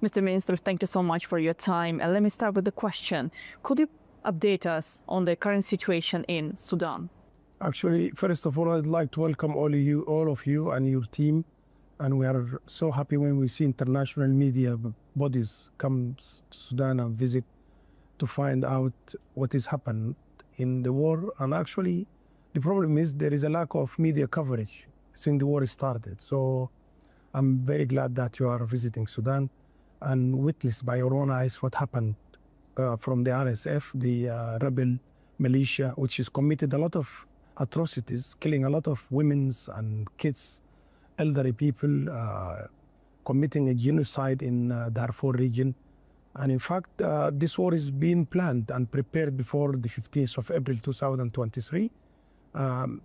Mr. Minister, thank you so much for your time. And let me start with the question. Could you update us on the current situation in Sudan? Actually, first of all, I'd like to welcome all of you and your team. And we are so happy when we see international media bodies come to Sudan and visit to find out what has happened in the war. And actually, the problem is there is a lack of media coverage since the war started. So I'm very glad that you are visiting Sudan and witness by your own eyes what happened from the RSF, the rebel militia, which has committed a lot of atrocities, killing a lot of women and kids, elderly people, committing a genocide in Darfur region. And in fact, this war is being planned and prepared before the 15th of April 2023.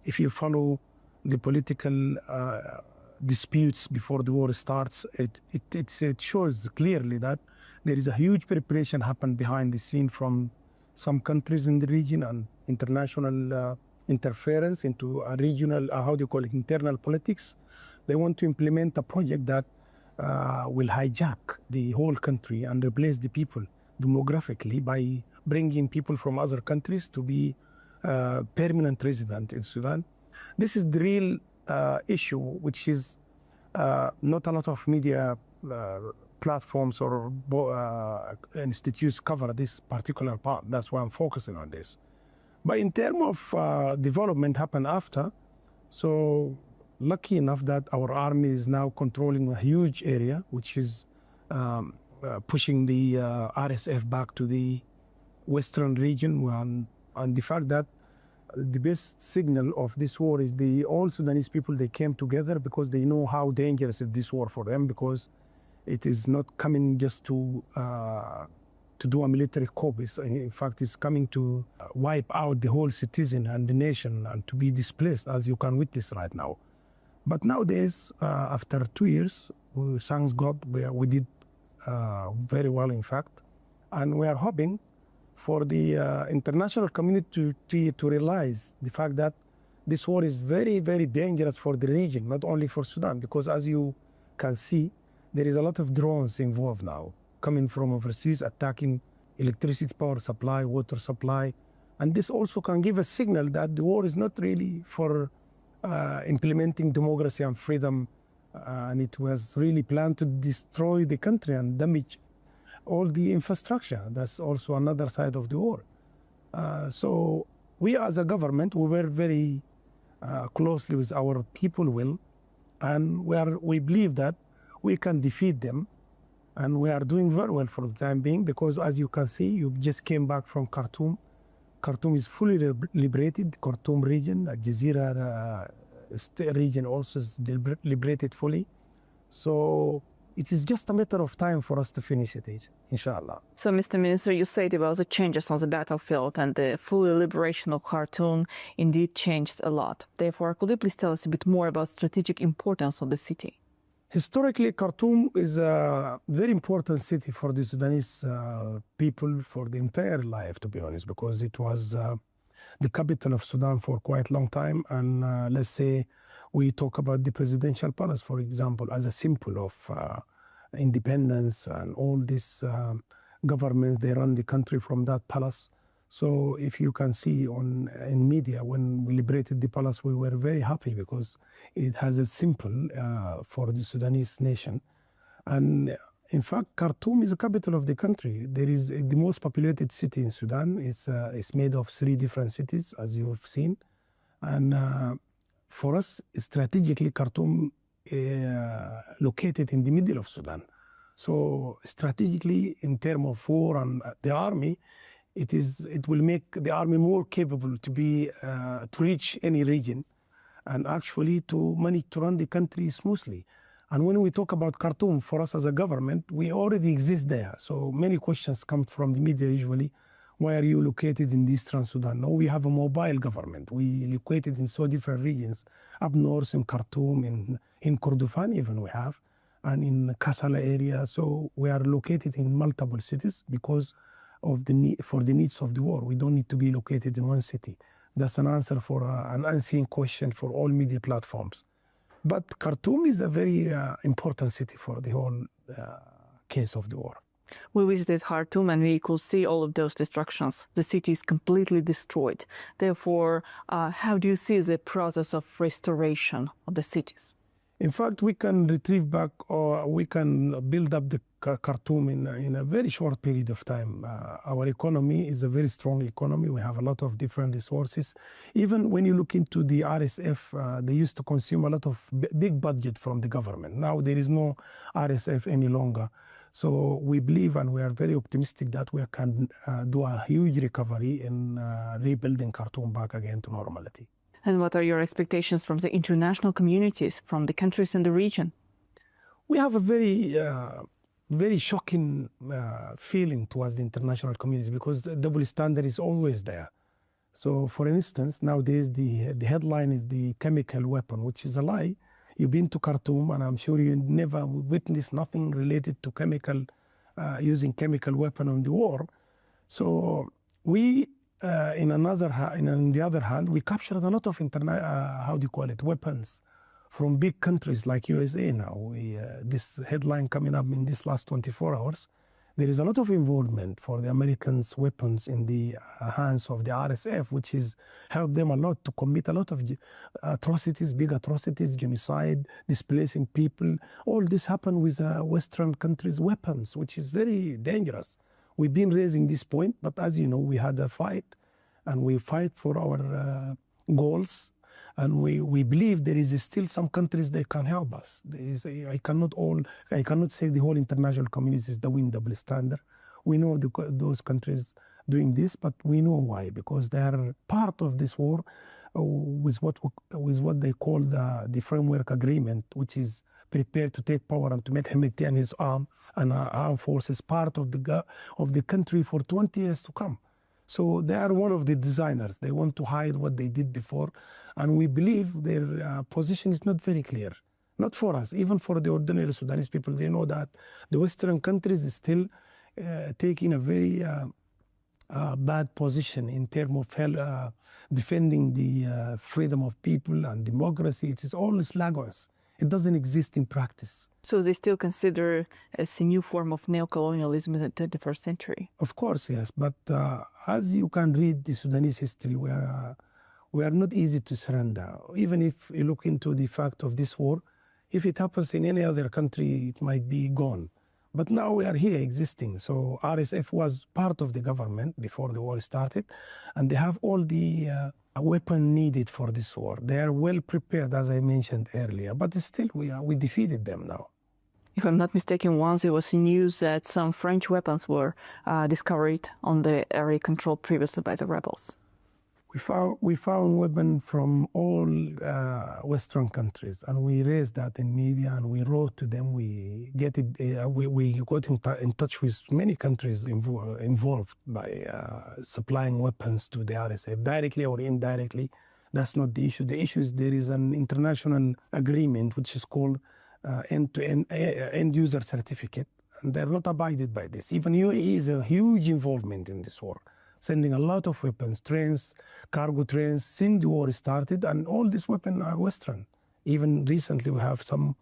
If you follow the political disputes before the war starts, it shows clearly that there is a huge preparation happened behind the scene from some countries in the region and international interference into a regional, internal politics. They want to implement a project that will hijack the whole country and replace the people demographically by bringing people from other countries to be permanent resident in Sudan. This is the real issue, which is not a lot of media platforms or institutes cover this particular part. That's why I'm focusing on this. But in terms of development happened after, so lucky enough that our army is now controlling a huge area, which is pushing the RSF back to the western region. And the fact that the best signal of this war is all Sudanese people, they came together because they know how dangerous is this war for them, because it is not coming just to do a military coup. In fact, it's coming to wipe out the whole citizen and the nation and to be displaced, as you can witness right now. But nowadays, after 2 years, thanks God, we did very well, in fact. And we are hoping for the international community to realize the fact that this war is very, very dangerous for the region, not only for Sudan, because as you can see, there is a lot of drones involved now, coming from overseas, attacking electricity power supply, water supply. And this also can give a signal that the war is not really for implementing democracy and freedom, and it was really planned to destroy the country and damage all the infrastructure. That's also another side of the war. So we as a government, we were very closely with our people will, and we believe that we can defeat them, and we are doing very well for the time being, because as you can see, you just came back from Khartoum. Khartoum is fully liberated. Khartoum region, Jazeera region also is liberated fully. So it is just a matter of time for us to finish it, inshallah. So, Mr. Minister, you said about the changes on the battlefield, and the full liberation of Khartoum indeed changed a lot. Therefore, could you please tell us a bit more about strategic importance of the city? Historically, Khartoum is a very important city for the Sudanese people for the entire life, to be honest, because it was the capital of Sudan for quite a long time. And let's say we talk about the presidential palace, for example, as a symbol of independence, and all these governments, they run the country from that palace. So if you can see in media, when we liberated the palace, we were very happy because it has a symbol for the Sudanese nation. And in fact, Khartoum is the capital of the country. There is the most populated city in Sudan. It's made of 3 different cities, as you have seen. And for us, strategically, Khartoum located in the middle of Sudan. So strategically, in terms of war and the army, it will make the army more capable to reach any region, and actually to manage to run the country smoothly. And when we talk about Khartoum, for us as a government, we already exist there. So many questions come from the media usually. Why are you located in Eastern Sudan? No, we have a mobile government. We located in so different regions. Up north in Khartoum, in Kordofan even we have, and in Kassala area. So we are located in multiple cities because of the need, for the needs of the war. We don't need to be located in one city. That's an answer for an unseen question for all media platforms. But Khartoum is a very important city for the whole case of the war. We visited Khartoum and we could see all of those destructions. The city is completely destroyed. Therefore, how do you see the process of restoration of the cities? In fact, we can retrieve back, or we can build up the Khartoum in a very short period of time. Our economy is a very strong economy. We have a lot of different resources. Even when you look into the RSF, they used to consume a lot of big budget from the government. Now there is no RSF any longer. So we believe and we are very optimistic that we can do a huge recovery in rebuilding Khartoum back again to normality. And what are your expectations from the international communities, from the countries in the region? We have a very shocking feeling towards the international community because the double standard is always there. So, for instance, nowadays the headline is the chemical weapon, which is a lie. You've been to Khartoum, and I'm sure you never witnessed nothing related to using chemical weapon on the war. So we. On the other hand, we captured a lot of weapons from big countries like USA now. This headline coming up in this last 24 hours, there is a lot of involvement for the Americans' weapons in the hands of the RSF, which has helped them a lot to commit a lot of atrocities, big atrocities, genocide, displacing people. All this happened with Western countries' weapons, which is very dangerous. We've been raising this point, but as you know, we had a fight, and we fight for our goals, and we believe there is still some countries that can help us. I cannot say the whole international community is doing double standard. We know those countries doing this, but we know why, because they are part of this war with what they call the framework agreement, which is prepared to take power and to make Hemeti and his armed forces part of the country for 20 years to come. So they are one of the designers. They want to hide what they did before, and we believe their position is not very clear. Not for us, even for the ordinary Sudanese people. They know that the Western countries is still taking a very bad position in terms of defending the freedom of people and democracy. It is all slagos. It doesn't exist in practice. So they still consider as a new form of neocolonialism in the 21st century? Of course, yes. But as you can read the Sudanese history, we are not easy to surrender. Even if you look into the fact of this war, if it happens in any other country, it might be gone. But now we are here existing. So RSF was part of the government before the war started, and they have all the weapon needed for this war. They are well prepared, as I mentioned earlier, but still we defeated them now. If I'm not mistaken, once there was news that some French weapons were discovered on the area controlled previously by the rebels. We found weapons from all Western countries, and we raised that in media, and we wrote to them. We got in touch with many countries involved by supplying weapons to the RSF, directly or indirectly. That's not the issue. The issue is there is an international agreement which is called end user certificate, and they're not abided by this. Even UAE is a huge involvement in this war, sending a lot of weapons, trains, cargo trains, since the war started, and all these weapons are Western. Even recently we have some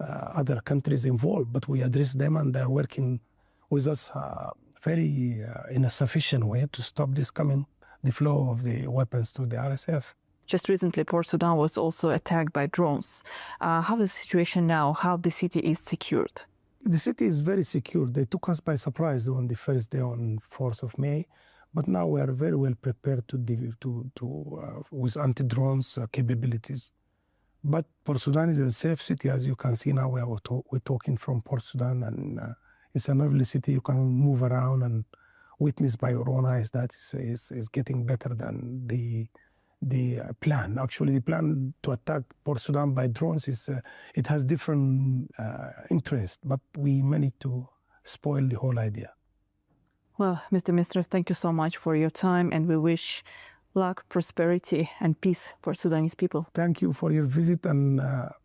other countries involved, but we address them, and they're working with us in a sufficient way to stop the flow of the weapons to the RSF. Just recently, Port Sudan was also attacked by drones. How is the situation now? How the city is secured? The city is very secure. They took us by surprise on the first day, on 4th of May. But now we are very well prepared with anti-drones capabilities. But Port Sudan is a safe city, as you can see now. We're talking from Port Sudan, and it's a lovely city. You can move around and witness by your own eyes that is getting better than the plan. Actually, the plan to attack Port Sudan by drones it has different interests, but we managed to spoil the whole idea. Well, Mr. Minister, thank you so much for your time, and we wish luck, prosperity, and peace for Sudanese people. Thank you for your visit, and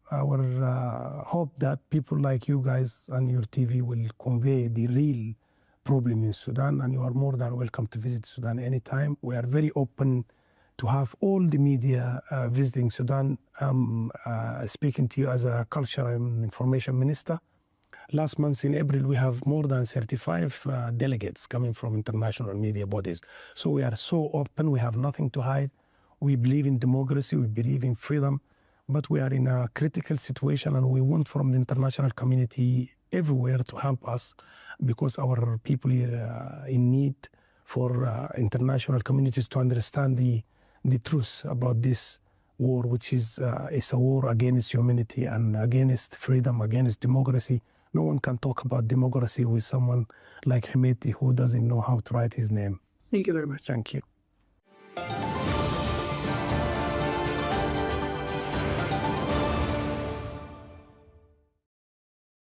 our hope that people like you guys and your TV will convey the real problem in Sudan, and you are more than welcome to visit Sudan anytime. We are very open to have all the media visiting Sudan. Speaking to you as a culture and information minister, Last month in April, we have more than 35 delegates coming from international media bodies. So we are so open, we have nothing to hide. We believe in democracy, we believe in freedom, but we are in a critical situation, and we want from the international community everywhere to help us, because our people are in need for international communities to understand the truth about this war, which is a war against humanity and against freedom, against democracy. No one can talk about democracy with someone like Hemeti who doesn't know how to write his name. Thank you very much. Thank you.